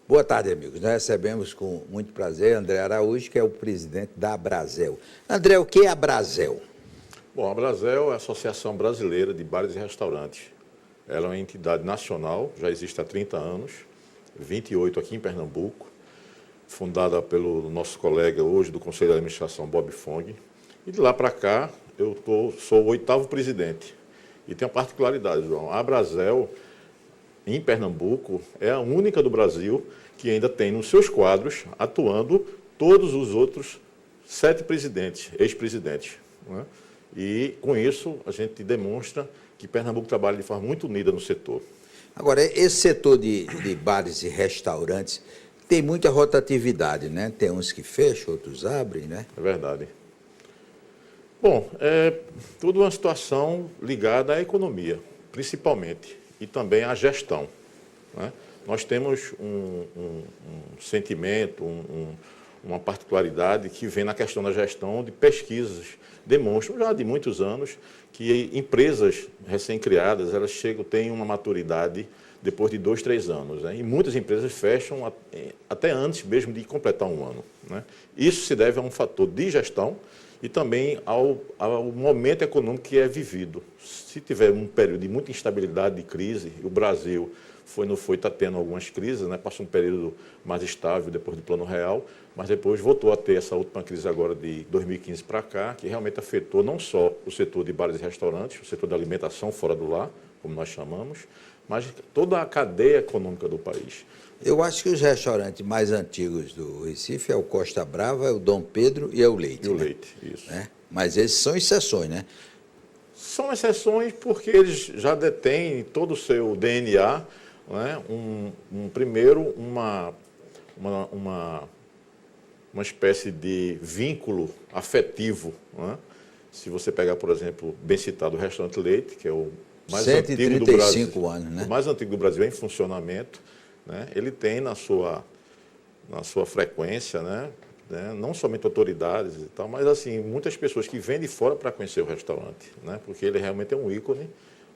Boa tarde, amigos. Nós recebemos com muito prazer André Araújo, que é o presidente da Abrazel. André, o que é a Abrazel? Bom, a Abrazel é a Associação Brasileira de Bares e Restaurantes. Ela é uma entidade nacional, já existe há 30 anos, 28 aqui em Pernambuco, fundada pelo nosso colega hoje do Conselho de Administração, Bob Fong. E de lá para cá, sou o 8º presidente. E tem uma particularidade, João. A Abrazel, em Pernambuco, é a única do Brasil que ainda tem nos seus quadros, atuando, todos os outros 7 presidentes, ex-presidentes. Não é? E, com isso, a gente demonstra que Pernambuco trabalha de forma muito unida no setor. Agora, esse setor de bares e restaurantes tem muita rotatividade, né? Tem uns que fecham, outros abrem, né? É verdade. Bom, é tudo uma situação ligada à economia, principalmente, e também à gestão. Né? Nós temos um sentimento, uma particularidade que vem na questão da gestão, de pesquisas demonstram já de muitos anos que empresas recém-criadas, elas têm uma maturidade depois de 2, 3 anos. Né? E muitas empresas fecham até antes mesmo de completar um ano. Né? Isso se deve a um fator de gestão e também ao momento econômico que é vivido. Se tiver um período de muita instabilidade, de crise, e o Brasil está tendo algumas crises, né? Passou um período mais estável depois do Plano Real, mas depois voltou a ter essa última crise agora de 2015 para cá, que realmente afetou não só o setor de bares e restaurantes, o setor da alimentação fora do lar, como nós chamamos, mas toda a cadeia econômica do país. Eu acho que os restaurantes mais antigos do Recife é o Costa Brava, é o Dom Pedro e é o Leite. E o Leite, isso. Né? Mas esses são exceções, né? São exceções porque eles já detêm todo o seu DNA, né? Primeiro, uma espécie de vínculo afetivo. Né? Se você pegar, por exemplo, bem citado o Restaurante Leite, que é o mais antigo do Brasil. 135 anos, né? O mais antigo do Brasil é em funcionamento. Né? Ele tem na sua frequência, né? Não somente autoridades e tal, mas assim, muitas pessoas que vêm de fora para conhecer o restaurante, né? Porque ele realmente é um ícone,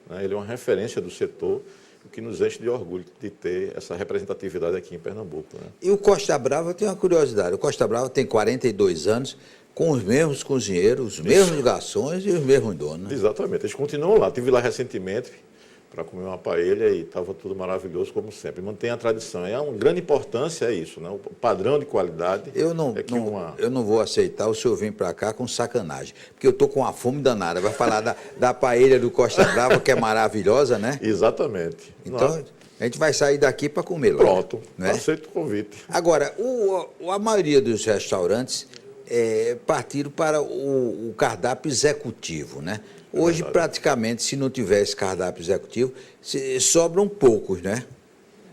né? Ele é uma referência do setor, o que nos enche de orgulho de ter essa representatividade aqui em Pernambuco. Né? E o Costa Brava tem uma curiosidade, o Costa Brava tem 42 anos, com os mesmos cozinheiros, os mesmos garçons e os mesmos donos. Né? Exatamente, eles continuam lá. Estive lá recentemente para comer uma paella e estava tudo maravilhoso, como sempre. Mantém a tradição. É uma grande importância, é isso, né? O padrão de qualidade. Eu não vou aceitar o senhor vir para cá com sacanagem, porque eu estou com uma fome danada. Vai falar da paella do Costa Brava, que é maravilhosa, né? Exatamente. Então, a gente vai sair daqui para comer lá. Pronto, né? Aceito o convite. Agora, a maioria dos restaurantes partiram para o cardápio executivo, né? Hoje, praticamente, se não tivesse cardápio executivo, sobram poucos, né?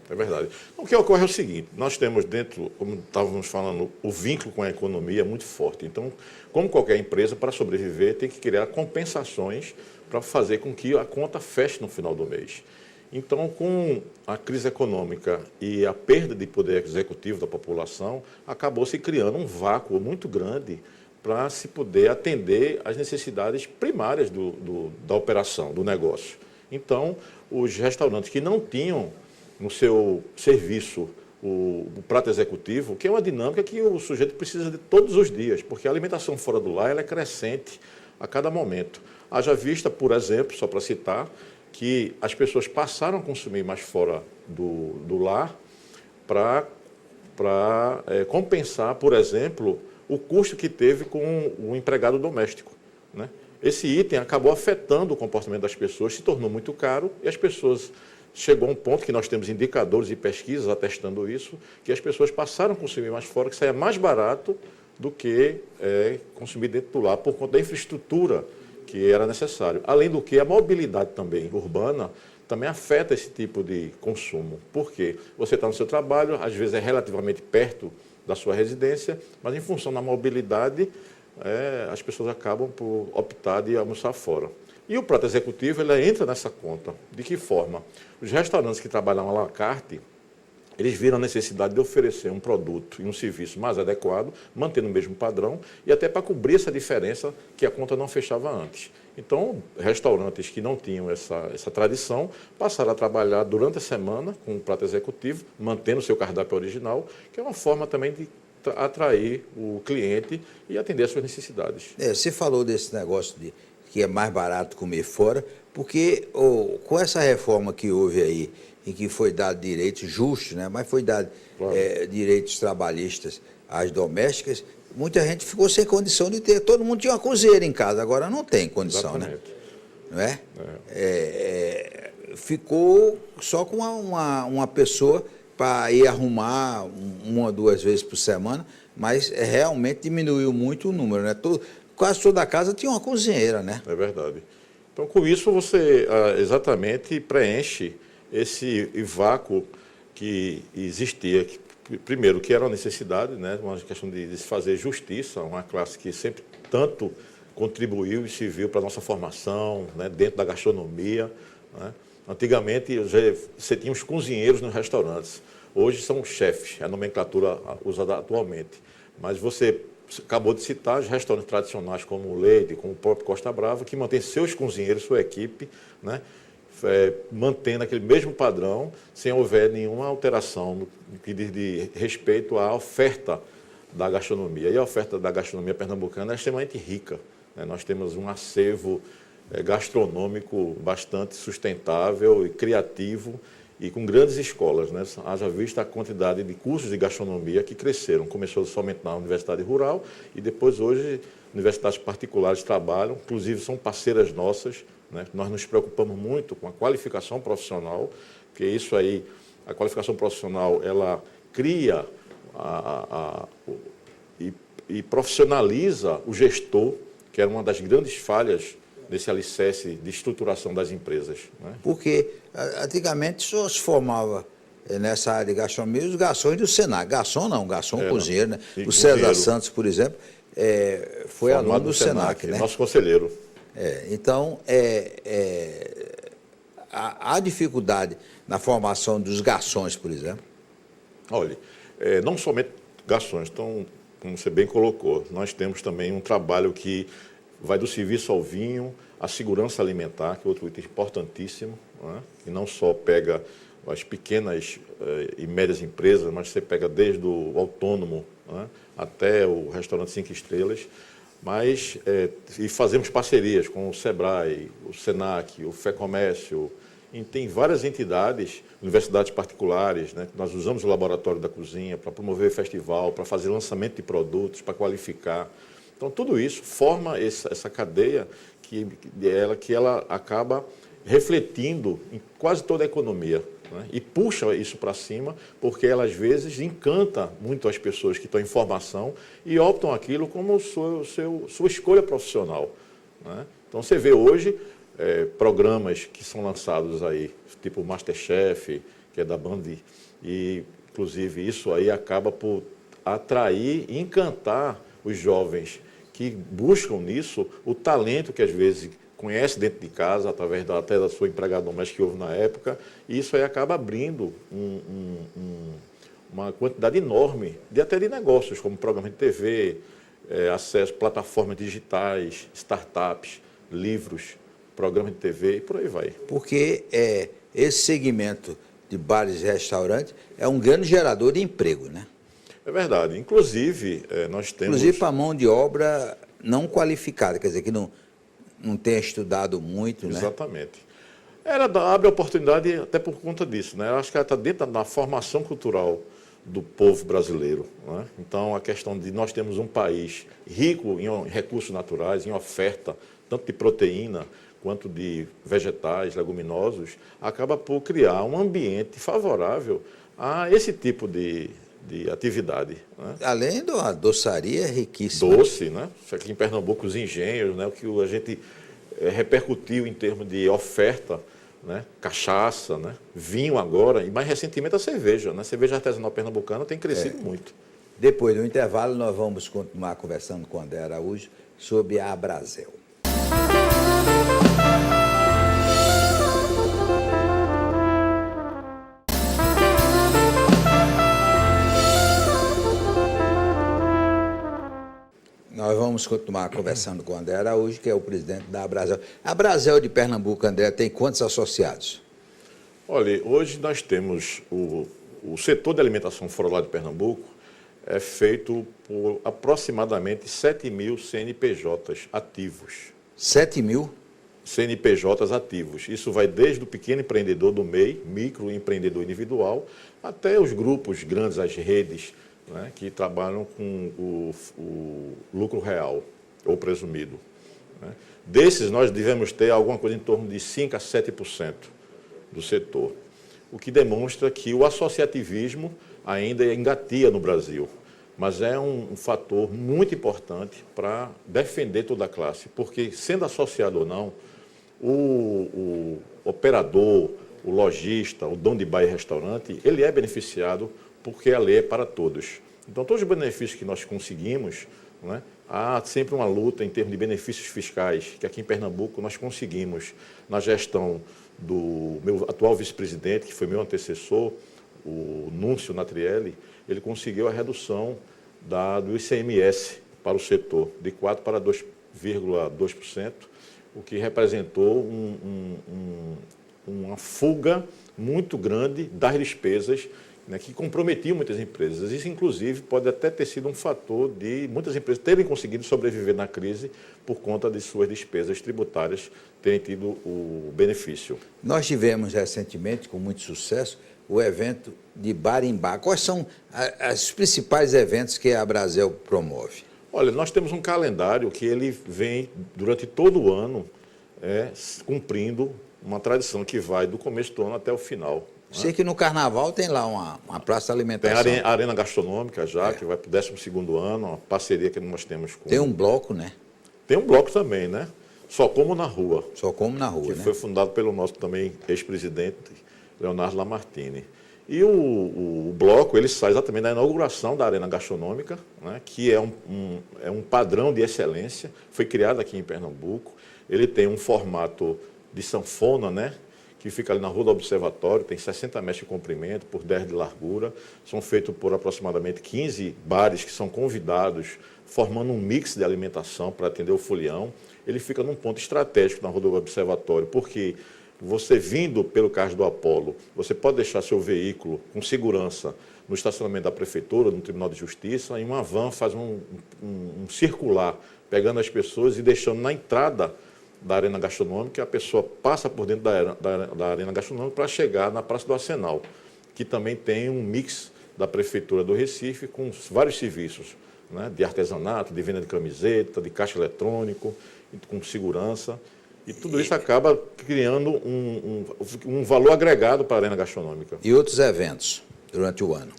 É verdade. O que ocorre é o seguinte, nós temos dentro, como estávamos falando, o vínculo com a economia é muito forte. Então, como qualquer empresa, para sobreviver, tem que criar compensações para fazer com que a conta feche no final do mês. Então, com a crise econômica e a perda de poder executivo da população, acabou se criando um vácuo muito grande para se poder atender às necessidades primárias da operação, do negócio. Então, os restaurantes que não tinham no seu serviço o prato executivo, que é uma dinâmica que o sujeito precisa de todos os dias, porque a alimentação fora do lar ela é crescente a cada momento. Haja vista, por exemplo, só para citar, que as pessoas passaram a consumir mais fora do lar para compensar, por exemplo, o custo que teve com o empregado doméstico. Né? Esse item acabou afetando o comportamento das pessoas, se tornou muito caro e as pessoas... Chegou a um ponto que nós temos indicadores e pesquisas atestando isso, que as pessoas passaram a consumir mais fora, que saia mais barato do que consumir dentro do lar, por conta da infraestrutura que era necessário. Além do que, a mobilidade também urbana também afeta esse tipo de consumo. Por quê? Você está no seu trabalho, às vezes é relativamente perto da sua residência, mas em função da mobilidade, as pessoas acabam por optar de almoçar fora. E o prato executivo, ele entra nessa conta. De que forma? Os restaurantes que trabalham à la carte, Eles viram a necessidade de oferecer um produto e um serviço mais adequado, mantendo o mesmo padrão, e até para cobrir essa diferença que a conta não fechava antes. Então, restaurantes que não tinham essa tradição passaram a trabalhar durante a semana com o prato executivo, mantendo o seu cardápio original, que é uma forma também de atrair o cliente e atender às suas necessidades. Você falou desse negócio de que é mais barato comer fora, porque com essa reforma que houve aí, em que foi dado direitos justos, né, mas foi dado Claro. direitos trabalhistas às domésticas, muita gente ficou sem condição de ter. Todo mundo tinha uma cozinheira em casa, agora não tem condição, Exatamente. né? Não é? Ficou só com uma pessoa para ir arrumar uma ou duas vezes por semana, mas realmente diminuiu muito o número, né? Quase toda a casa tinha uma cozinheira, né? É verdade. Então, com isso, você exatamente preenche esse vácuo que existia. Primeiro, que era uma necessidade, né? Uma questão de se fazer justiça, uma classe que sempre tanto contribuiu e serviu para a nossa formação, né? Dentro da gastronomia, né? Antigamente, você tinha os cozinheiros nos restaurantes. Hoje são chefes, é a nomenclatura usada atualmente. Mas você acabou de citar os restaurantes tradicionais como o Leite, como o próprio Costa Brava, que mantém seus cozinheiros, sua equipe, né? Mantendo aquele mesmo padrão, sem houver nenhuma alteração no que diz de respeito à oferta da gastronomia. E a oferta da gastronomia pernambucana é extremamente rica, né? Nós temos um acervo gastronômico bastante sustentável e criativo e com grandes escolas, né? Haja vista a quantidade de cursos de gastronomia que cresceram. Começou somente na Universidade Rural e depois hoje universidades particulares trabalham, inclusive são parceiras nossas, né? Nós nos preocupamos muito com a qualificação profissional, porque isso aí, a qualificação profissional, ela cria e profissionaliza o gestor, que era uma das grandes falhas desse alicerce de estruturação das empresas, né? Porque antigamente só se formava nessa área de gastronomia os garçons do Senac. Garçom não, garçom cozinheiro, né? O César Santos, por exemplo, foi aluno do Senac, né? Nosso conselheiro. Então, há dificuldade na formação dos garçons, por exemplo? Olha, não somente garçons, então, como você bem colocou, nós temos também um trabalho que vai do serviço ao vinho, a segurança alimentar, que é outro item importantíssimo, né? E não só pega as pequenas e médias empresas, mas você pega desde o autônomo, né, até o restaurante 5 estrelas, mas e fazemos parcerias com o Sebrae, o Senac, o FEComércio, e tem várias entidades, universidades particulares, né? Nós usamos o laboratório da cozinha para promover festival, para fazer lançamento de produtos, para qualificar. Então, tudo isso forma essa cadeia que ela acaba refletindo em quase toda a economia, né? E puxa isso para cima, porque ela, às vezes, encanta muito as pessoas que estão em formação e optam aquilo como sua escolha profissional, né? Então, você vê hoje programas que são lançados aí, tipo o MasterChef, que é da Band, e, inclusive, isso aí acaba por atrair e encantar os jovens que buscam nisso o talento que, às vezes, conhece dentro de casa, através até da sua empregada doméstica que houve na época, e isso aí acaba abrindo uma quantidade enorme até de negócios, como programas de TV, acesso a plataformas digitais, startups, livros, programas de TV e por aí vai. Porque esse segmento de bares e restaurantes é um grande gerador de emprego, né? É verdade. Inclusive, nós temos... Inclusive para mão de obra não qualificada, quer dizer, que não tenha estudado muito, né? Exatamente. Abre a oportunidade até por conta disso, né? Eu acho que ela está dentro da formação cultural do povo brasileiro, né? Então, a questão de nós temos um país rico em recursos naturais, em oferta, tanto de proteína quanto de vegetais, leguminosos, acaba por criar um ambiente favorável a esse tipo de atividade, né? Além da doçaria riquíssima. Doce, né? Aqui em Pernambuco, os engenhos, né? O que a gente repercutiu em termos de oferta, né? Cachaça, né? Vinho agora, e mais recentemente a cerveja, né? A cerveja artesanal pernambucana tem crescido muito. Depois do intervalo, nós vamos continuar conversando com o André Araújo sobre a Abrazel. vamos continuar conversando com o André Araújo, que é o presidente da Abrazel. A Abrazel de Pernambuco, André, tem quantos associados? Olha, hoje nós temos o setor de alimentação fora lá de Pernambuco é feito por aproximadamente 7.000 CNPJs ativos. 7.000? CNPJs ativos. Isso vai desde o pequeno empreendedor do MEI, microempreendedor individual, até os grupos grandes, as redes, né, que trabalham com o lucro real ou presumido. Né. Desses, nós devemos ter alguma coisa em torno de 5% a 7% do setor, o que demonstra que o associativismo ainda engatia no Brasil, mas é um fator muito importante para defender toda a classe, porque, sendo associado ou não, o operador, o lojista, o dono de bar e restaurante, ele é beneficiado porque a lei é para todos. Então, todos os benefícios que nós conseguimos, né, há sempre uma luta em termos de benefícios fiscais, que aqui em Pernambuco nós conseguimos, na gestão do meu atual vice-presidente, que foi meu antecessor, o Núncio Natrielli, ele conseguiu a redução do ICMS para o setor, de 4% para 2,2%, o que representou uma fuga muito grande das despesas, né, que comprometiam muitas empresas. Isso, inclusive, pode até ter sido um fator de muitas empresas terem conseguido sobreviver na crise por conta de suas despesas tributárias terem tido o benefício. Nós tivemos recentemente, com muito sucesso, o evento de Bar em Bar. Quais são os principais eventos que a Abrazel promove? Olha, nós temos um calendário que ele vem durante todo o ano cumprindo uma tradição que vai do começo do ano até o final. Sei que no Carnaval tem lá uma praça de alimentação. Tem a Arena Gastronômica já, que vai para o 12º ano, uma parceria que nós temos com... Tem um bloco, né? Tem um bloco também, né? Só Como na Rua. Só Como na Rua, que né? foi fundado pelo nosso também ex-presidente, Leonardo Lamartine. E o bloco, ele sai exatamente da inauguração da Arena Gastronômica, né, que é um padrão de excelência, foi criado aqui em Pernambuco. Ele tem um formato de sanfona, né, que fica ali na Rua do Observatório, tem 60 metros de comprimento, por 10 de largura. São feitos por aproximadamente 15 bares que são convidados, formando um mix de alimentação para atender o folião. Ele fica num ponto estratégico na Rua do Observatório, porque você vindo pelo Cais do Apolo, você pode deixar seu veículo com segurança no estacionamento da Prefeitura, no Tribunal de Justiça, e uma van faz um circular, pegando as pessoas e deixando na entrada da Arena Gastronômica, a pessoa passa por dentro da Arena Gastronômica para chegar na Praça do Arsenal, que também tem um mix da Prefeitura do Recife com vários serviços, né, de artesanato, de venda de camiseta, de caixa eletrônico, com segurança. E tudo isso acaba criando um valor agregado para a Arena Gastronômica. E outros eventos durante o ano?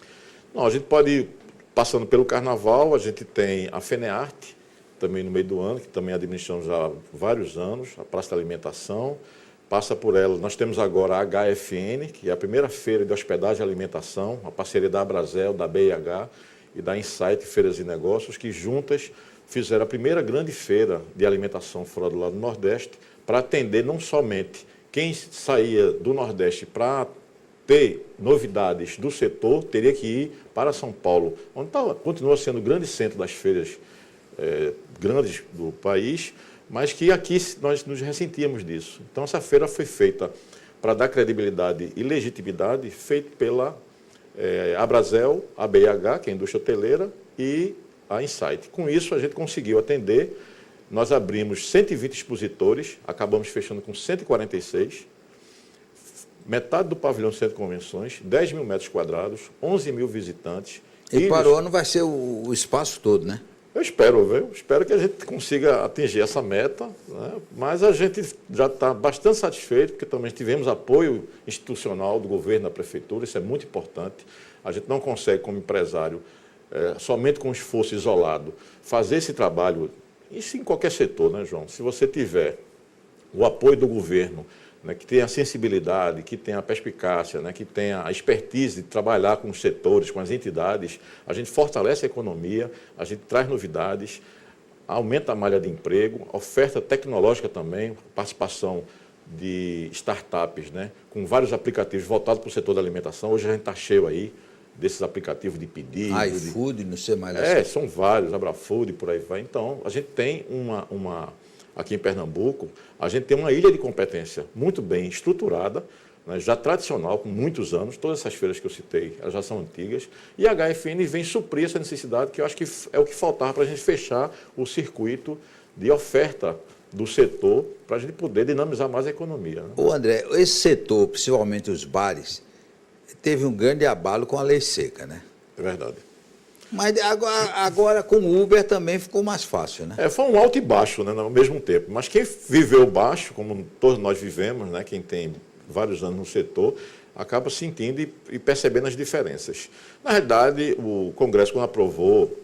Não, a gente pode ir passando pelo Carnaval, a gente tem a FENEARTE, também no meio do ano, que também administramos já há vários anos, a Praça da Alimentação. Passa por ela, nós temos agora a HFN, que é a primeira feira de hospedagem e alimentação, a parceria da Abrazel, da BIH e da Insight Feiras e Negócios, que juntas fizeram a primeira grande feira de alimentação fora do lado do Nordeste, para atender não somente quem saía do Nordeste para ter novidades do setor, teria que ir para São Paulo, onde continua sendo o grande centro das feiras grandes do país, mas que aqui nós nos ressentíamos disso. Então, essa feira foi feita para dar credibilidade e legitimidade, feita pela Abrazel, a BIH, que é a indústria hoteleira, e a Insight. Com isso, a gente conseguiu atender. Nós abrimos 120 expositores, acabamos fechando com 146, metade do pavilhão do Centro de Convenções, 10 mil metros quadrados, 11 mil visitantes. E para o ano vai ser o espaço todo, né? Eu espero, viu? Espero que a gente consiga atingir essa meta, né? Mas a gente já está bastante satisfeito, porque também tivemos apoio institucional do governo, da prefeitura, isso é muito importante. A gente não consegue, como empresário, somente com esforço isolado, fazer esse trabalho. Isso em qualquer setor, né, João? Se você tiver o apoio do governo, né, que tenha a sensibilidade, que tenha a perspicácia, né, que tenha a expertise de trabalhar com os setores, com as entidades, a gente fortalece a economia, a gente traz novidades, aumenta a malha de emprego, oferta tecnológica também, participação de startups, né, com vários aplicativos voltados para o setor da alimentação. Hoje a gente está cheio aí, desses aplicativos de pedido. iFood, não sei mais. São vários, Abrafood, por aí vai. Então, a gente tem aqui em Pernambuco, a gente tem uma ilha de competência muito bem estruturada, né, já tradicional, com muitos anos. Todas essas feiras que eu citei, elas já são antigas. E a HFN vem suprir essa necessidade, que eu acho que é o que faltava para a gente fechar o circuito de oferta do setor, para a gente poder dinamizar mais a economia. Né? Ô André, esse setor, principalmente os bares, teve um grande abalo com a lei seca, né? É verdade. Mas agora com o Uber também ficou mais fácil, né? Foi um alto e baixo, né, ao mesmo tempo. Mas quem viveu baixo, como todos nós vivemos, né, quem tem vários anos no setor, acaba sentindo e percebendo as diferenças. Na realidade, o Congresso, quando aprovou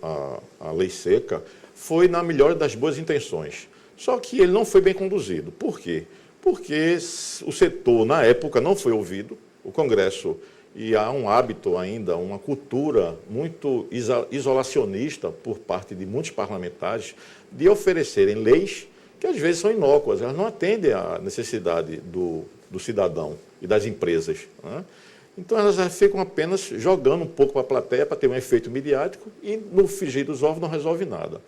a lei seca, foi na melhor das boas intenções. Só que ele não foi bem conduzido. Por quê? Porque o setor, na época, não foi ouvido. O Congresso, e há um hábito ainda, uma cultura muito isolacionista por parte de muitos parlamentares de oferecerem leis que às vezes são inócuas, elas não atendem à necessidade do cidadão e das empresas. Né? Então elas ficam apenas jogando um pouco para a plateia para ter um efeito midiático e no frigir dos ovos não resolve nada.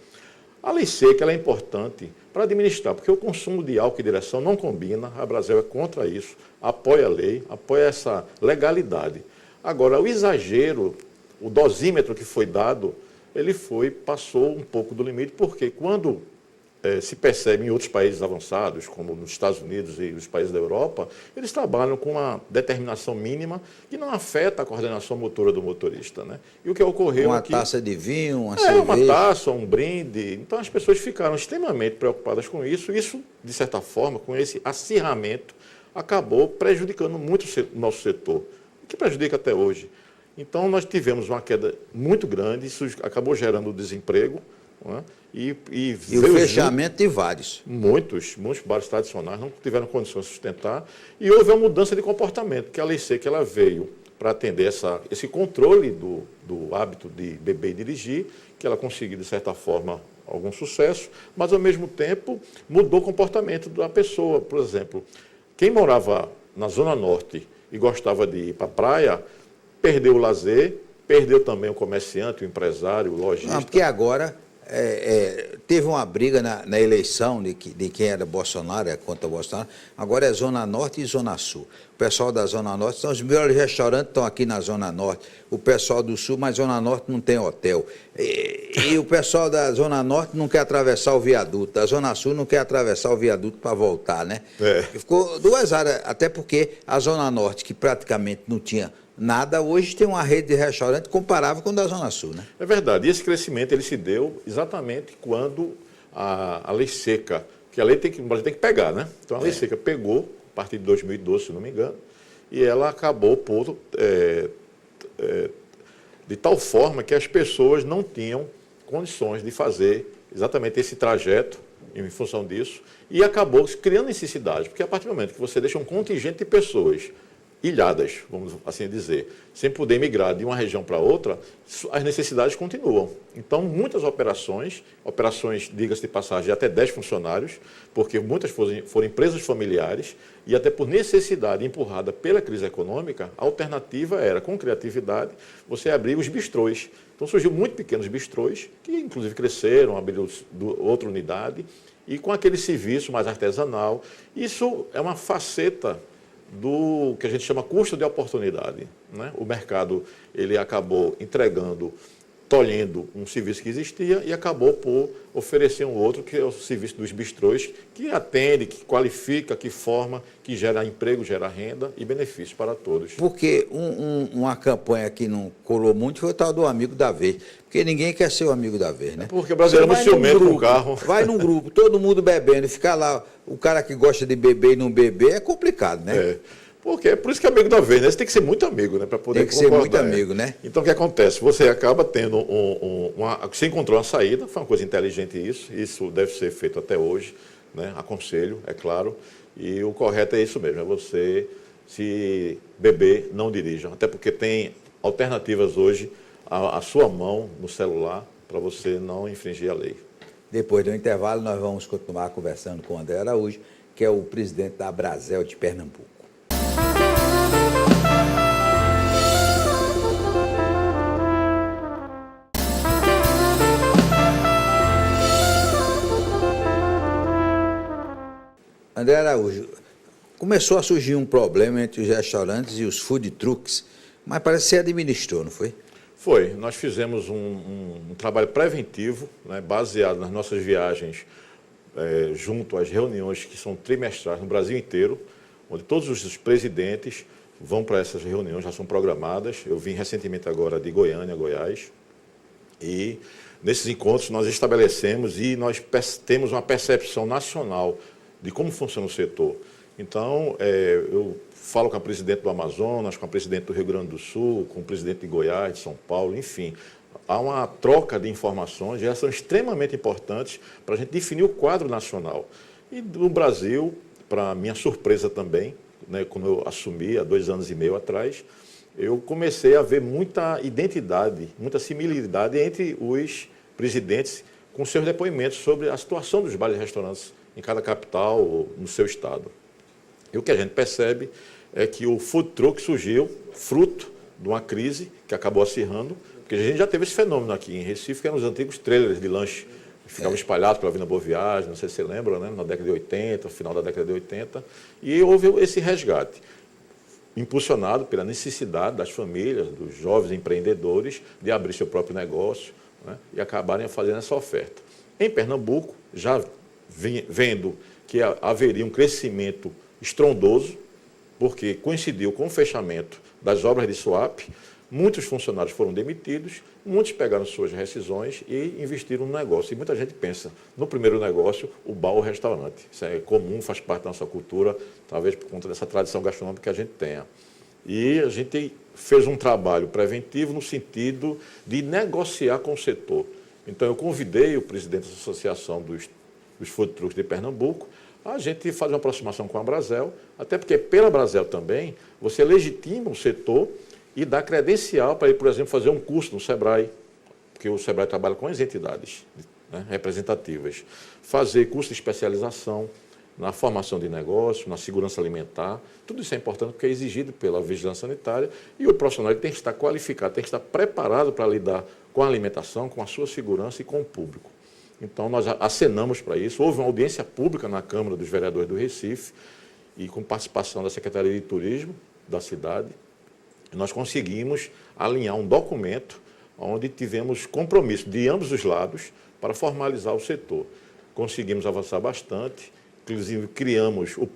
A lei seca ela é importante para administrar, porque o consumo de álcool e direção não combina, a Brasil é contra isso, apoia a lei, apoia essa legalidade. Agora, o exagero, o dosímetro que foi dado, passou um pouco do limite, porque quando se percebe em outros países avançados, como nos Estados Unidos e os países da Europa, eles trabalham com uma determinação mínima que não afeta a coordenação motora do motorista. Né? E o que ocorreu uma aqui... taça de vinho, uma cerveja... uma taça, um brinde. Então, as pessoas ficaram extremamente preocupadas com isso. Isso, de certa forma, com esse acirramento, acabou prejudicando muito o nosso setor, o que prejudica até hoje. Então, nós tivemos uma queda muito grande, isso acabou gerando desemprego, né? E o fechamento de vários. Muitos bares tradicionais não tiveram condições de sustentar e houve uma mudança de comportamento, que a lei seca ela veio para atender esse controle do hábito de beber e dirigir, que ela conseguiu, de certa forma, algum sucesso, mas, ao mesmo tempo, mudou o comportamento da pessoa. Por exemplo, quem morava na Zona Norte e gostava de ir para a praia, perdeu o lazer, perdeu também o comerciante, o empresário, o lojista. Não, porque agora... teve uma briga na eleição de quem era Bolsonaro, contra Bolsonaro, agora é Zona Norte e Zona Sul. O pessoal da Zona Norte, os melhores restaurantes estão aqui na Zona Norte, o pessoal do Sul, mas Zona Norte não tem hotel. E o pessoal da Zona Norte não quer atravessar o viaduto, a Zona Sul não quer atravessar o viaduto para voltar, né? Ficou duas áreas, até porque a Zona Norte, que praticamente não tinha nada, hoje tem uma rede de restaurante comparável com a da Zona Sul, né? É verdade. E esse crescimento ele se deu exatamente quando a lei seca, que a lei tem que pegar, né? Então a lei seca pegou, a partir de 2012, se não me engano, e ela acabou de tal forma que as pessoas não tinham condições de fazer exatamente esse trajeto em função disso, e acabou criando necessidade, porque a partir do momento que você deixa um contingente de pessoas ilhadas, vamos assim dizer, sem poder migrar de uma região para outra, as necessidades continuam. Então, muitas operações, diga-se de passagem, de até 10 funcionários, porque muitas foram empresas familiares, e até por necessidade empurrada pela crise econômica, a alternativa era, com criatividade, você abrir os bistrôs. Então, surgiu muito pequenos bistrôs, que inclusive cresceram, abriram outra unidade, e com aquele serviço mais artesanal. Isso é uma faceta do que a gente chama custo de oportunidade. Né? O mercado ele acabou tolhendo um serviço que existia e acabou por oferecer um outro, que é o serviço dos bistrôs, que atende, que qualifica, que forma, que gera emprego, gera renda e benefícios para todos. Porque uma campanha que não colou muito foi o tal do amigo da vez. Porque ninguém quer ser o amigo da vez, né? Porque o brasileiro é muito ciumento com o carro. Vai num grupo, todo mundo bebendo, e ficar lá, o cara que gosta de beber e não beber é complicado, né? Porque é por isso que é amigo da vez, né? Você tem que ser muito amigo, né? Para poder concordar. Tem que ser muito amigo, né? Então, o que acontece? Você acaba tendo você encontrou uma saída, foi uma coisa inteligente isso deve ser feito até hoje, né? Aconselho, é claro, e o correto é isso mesmo, é você, se beber, não dirija. Até porque tem alternativas hoje à sua mão, no celular, para você não infringir a lei. Depois do intervalo, nós vamos continuar conversando com o André Araújo, que é o presidente da Abrazel de Pernambuco. André Araújo, começou a surgir um problema entre os restaurantes e os food trucks, mas parece que você administrou, não foi? Foi. Nós fizemos um trabalho preventivo, né, baseado nas nossas viagens, junto às reuniões que são trimestrais no Brasil inteiro, onde todos os presidentes vão para essas reuniões, já são programadas. Eu vim recentemente agora de Goiânia, Goiás, e nesses encontros nós estabelecemos e nós temos uma percepção nacional de como funciona o setor. Então, eu falo com a presidente do Amazonas, com a presidente do Rio Grande do Sul, com o presidente de Goiás, de São Paulo, enfim. Há uma troca de informações e elas são extremamente importantes para a gente definir o quadro nacional. E no Brasil, para minha surpresa também, né, quando eu assumi há 2 anos e meio atrás, eu comecei a ver muita identidade, muita similaridade entre os presidentes com seus depoimentos sobre a situação dos bares e restaurantes em cada capital ou no seu estado. E o que a gente percebe é que o food truck surgiu fruto de uma crise que acabou acirrando, porque a gente já teve esse fenômeno aqui em Recife, que eram os antigos trailers de lanche, que ficavam espalhados pela Avenida Boa Viagem, não sei se você lembra, né? Na década de 80, final da década de 80, e houve esse resgate, impulsionado pela necessidade das famílias, dos jovens empreendedores, de abrir seu próprio negócio, né? E acabarem fazendo essa oferta. Em Pernambuco, já vendo que haveria um crescimento estrondoso, porque coincidiu com o fechamento das obras de swap, muitos funcionários foram demitidos, muitos pegaram suas rescisões e investiram no negócio. E muita gente pensa no primeiro negócio, o bar ou o restaurante. Isso é comum, faz parte da nossa cultura, talvez por conta dessa tradição gastronômica que a gente tenha. E a gente fez um trabalho preventivo no sentido de negociar com o setor. Então, eu convidei o presidente da Associação dos Food Trucks de Pernambuco a gente fazer uma aproximação com a Brasel, até porque pela Brasel também você legitima o setor e dá credencial para ele, por exemplo, fazer um curso no Sebrae, porque o Sebrae trabalha com as entidades, né, representativas, fazer curso de especialização na formação de negócio, na segurança alimentar, tudo isso é importante porque é exigido pela vigilância sanitária e o profissional tem que estar qualificado, tem que estar preparado para lidar com a alimentação, com a sua segurança e com o público. Então, nós acenamos para isso. Houve uma audiência pública na Câmara dos Vereadores do Recife e com participação da Secretaria de Turismo da cidade. Nós conseguimos alinhar um documento onde tivemos compromisso de ambos os lados para formalizar o setor. Conseguimos avançar bastante, inclusive criamos o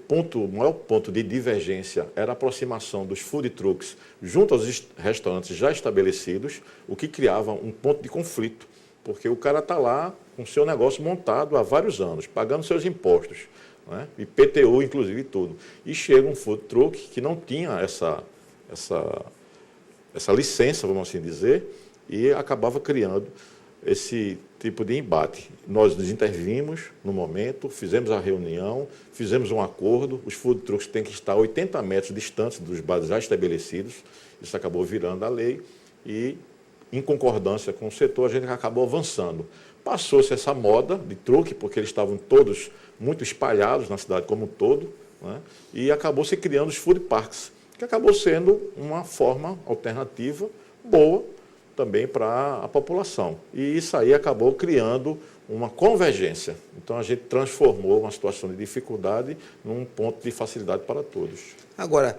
maior ponto de divergência era a aproximação dos food trucks junto aos restaurantes já estabelecidos, o que criava um ponto de conflito, porque o cara está lá com o seu negócio montado há vários anos, pagando seus impostos, né? IPTU, inclusive, e tudo. E chega um food truck que não tinha essa licença, vamos assim dizer, e acabava criando esse tipo de embate. Nós nos intervimos no momento, fizemos a reunião, fizemos um acordo, os food trucks têm que estar a 80 metros distantes dos bares já estabelecidos, isso acabou virando a lei e, em concordância com o setor, a gente acabou avançando. Passou-se essa moda de truque, porque eles estavam todos muito espalhados na cidade como um todo, né? E acabou se criando os food parks, que acabou sendo uma forma alternativa boa também para a população. E isso aí acabou criando uma convergência. Então, a gente transformou uma situação de dificuldade num ponto de facilidade para todos. Agora,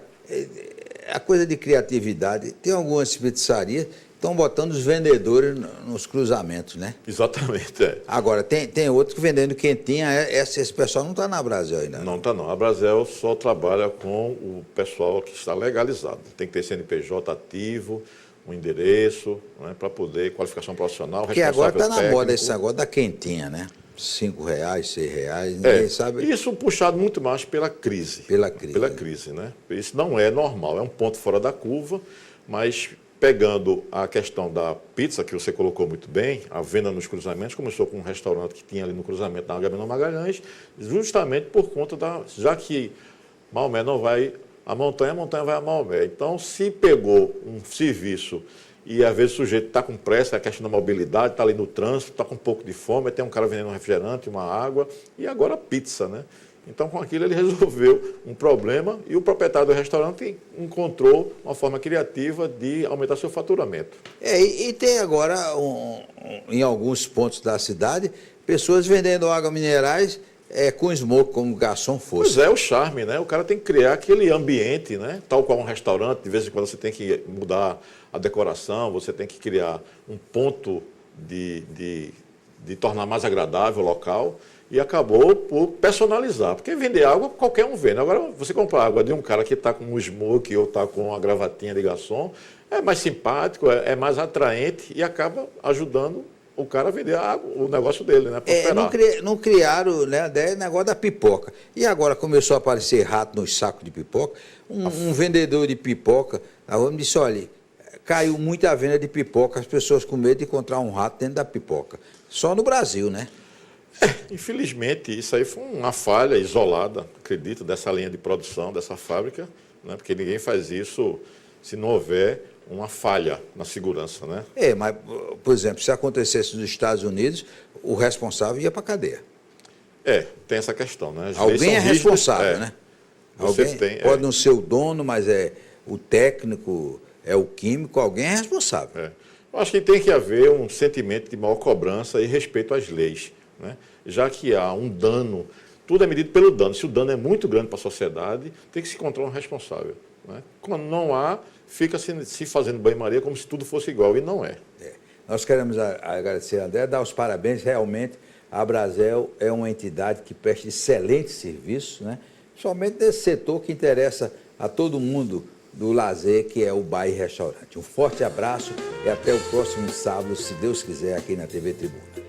a coisa de criatividade, tem algumas pizzarias que estão botando os vendedores nos cruzamentos, né? Exatamente, é. Agora, tem outros que vendendo quentinha, esse pessoal não está na Brasel ainda. Não está não. A Brasel só trabalha com o pessoal que está legalizado. Tem que ter CNPJ ativo, um endereço, né, para poder, qualificação profissional, porque agora está na técnico. moda esse negócio da quentinha, né? R$5, R$6, ninguém sabe. Isso puxado muito mais pela crise. Pela crise, né? Isso não é normal, é um ponto fora da curva, mas pegando a questão da pizza, que você colocou muito bem, a venda nos cruzamentos, começou com um restaurante que tinha ali no cruzamento da Agamenon Magalhães, justamente por conta já que Maomé não vai a montanha vai a Maomé. Então, se pegou um serviço e às vezes o sujeito está com pressa, a questão da mobilidade, está ali no trânsito, está com um pouco de fome, tem um cara vendendo um refrigerante, uma água, e agora pizza, né? Então, com aquilo, ele resolveu um problema e o proprietário do restaurante encontrou uma forma criativa de aumentar seu faturamento. E tem agora, em alguns pontos da cidade, pessoas vendendo água minerais com smoke, como o garçom fosse. Pois é, o charme, né? O cara tem que criar aquele ambiente, né? Tal qual um restaurante, de vez em quando você tem que mudar a decoração, você tem que criar um ponto de tornar mais agradável o local. E acabou por personalizar. Porque vender água, qualquer um vende. Agora, você comprar água de um cara que está com um smoke ou está com uma gravatinha de garçom, é mais simpático, é mais atraente e acaba ajudando o cara a vender água, o negócio dele, né? Não criaram, né, o negócio da pipoca. E agora começou a aparecer rato nos sacos de pipoca. Um vendedor de pipoca, a me disse, olha, caiu muita venda de pipoca, as pessoas com medo de encontrar um rato dentro da pipoca. Só no Brasil, né? Infelizmente, isso aí foi uma falha isolada, acredito, dessa linha de produção, dessa fábrica, né? Porque ninguém faz isso se não houver uma falha na segurança, né? Mas, por exemplo, se acontecesse nos Estados Unidos, o responsável ia para a cadeia. Tem essa questão, né? Alguém é responsável, né? Alguém pode não ser o dono, mas é o técnico, é o químico, alguém é responsável. Eu acho que tem que haver um sentimento de maior cobrança e respeito às leis, né? Já que há um dano, tudo é medido pelo dano. Se o dano é muito grande para a sociedade, tem que se encontrar um responsável, né? Quando não há, fica se fazendo banho-maria como se tudo fosse igual, e não é. Nós queremos agradecer a André, dar os parabéns. Realmente, a Brasel é uma entidade que presta excelente serviço, né? Somente nesse setor que interessa a todo mundo do lazer, que é o bar e restaurante. Um forte abraço e até o próximo sábado, se Deus quiser, aqui na TV Tribuna.